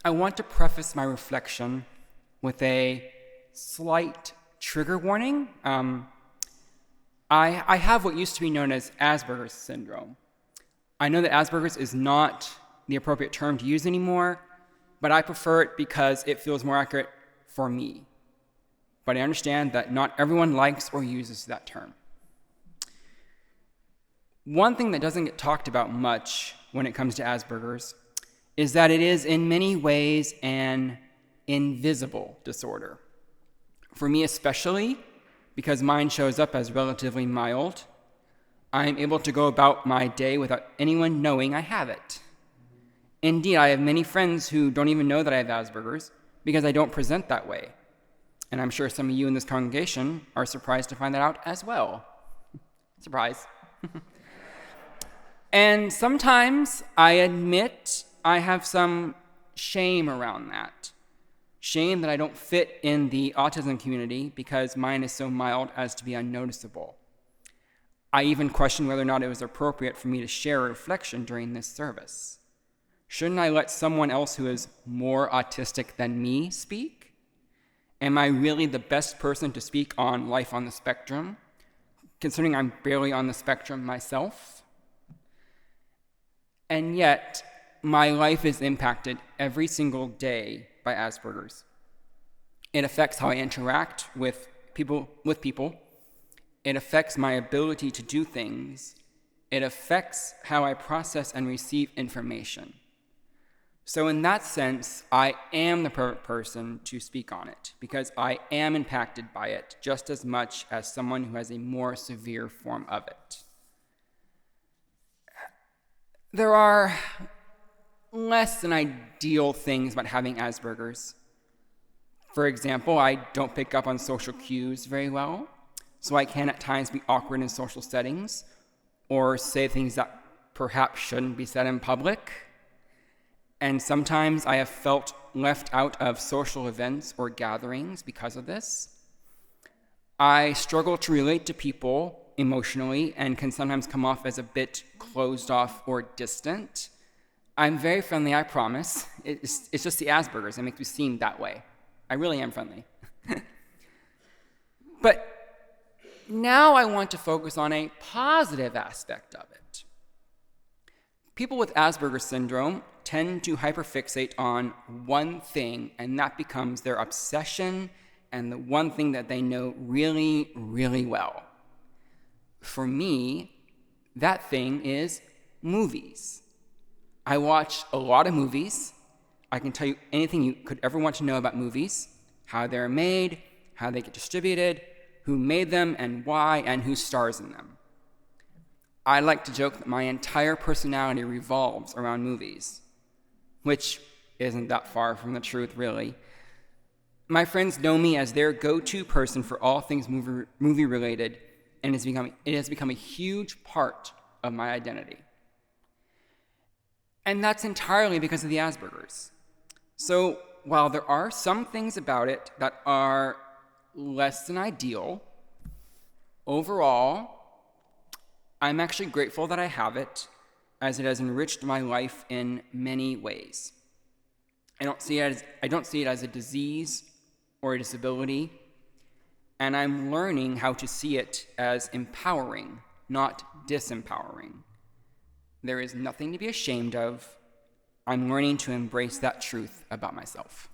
I want to preface my reflection with a slight trigger warning. I have what used to be known as Asperger's syndrome. I know that Asperger's is not the appropriate term to use anymore, but I prefer it because it feels more accurate for me. But I understand that not everyone likes or uses that term. One thing that doesn't get talked about much when it comes to Asperger's is that it is in many ways an invisible disorder. For me especially, because mine shows up as relatively mild, I'm able to go about my day without anyone knowing I have it. Indeed, I have many friends who don't even know that I have Asperger's because I don't present that way. And I'm sure some of you in this congregation are surprised to find that out as well. Surprise. And sometimes I admit I have some shame around that. Shame that I don't fit in the autism community because mine is so mild as to be unnoticeable. I even question whether or not it was appropriate for me to share a reflection during this service. Shouldn't I let someone else who is more autistic than me speak? Am I really the best person to speak on life on the spectrum, considering I'm barely on the spectrum myself? And yet, my life is impacted every single day by Asperger's. It affects how I interact with people. It affects my ability to do things. It affects how I process and receive information. So in that sense, I am the perfect person to speak on it because I am impacted by it just as much as someone who has a more severe form of it. There are less than ideal things about having Asperger's. For example, I don't pick up on social cues very well, so I can at times be awkward in social settings or say things that perhaps shouldn't be said in public. And sometimes I have felt left out of social events or gatherings because of this. I struggle to relate to people emotionally and can sometimes come off as a bit closed off or distant. I'm very friendly, I promise. It's just the Asperger's that makes me seem that way. I really am friendly. But now I want to focus on a positive aspect of it. People with Asperger's syndrome tend to hyperfixate on one thing, and that becomes their obsession and the one thing that they know really, really well. For me, that thing is movies. I watch a lot of movies. I can tell you anything you could ever want to know about movies, how they're made, how they get distributed, who made them and why, and who stars in them. I like to joke that my entire personality revolves around movies, which isn't that far from the truth, really. My friends know me as their go-to person for all things movie-related, and it has become a huge part of my identity. And that's entirely because of the Asperger's. So while there are some things about it that are less than ideal, overall, I'm actually grateful that I have it, as it has enriched my life in many ways. I don't see it as a disease or a disability, and I'm learning how to see it as empowering, not disempowering. There is nothing to be ashamed of. I'm learning to embrace that truth about myself.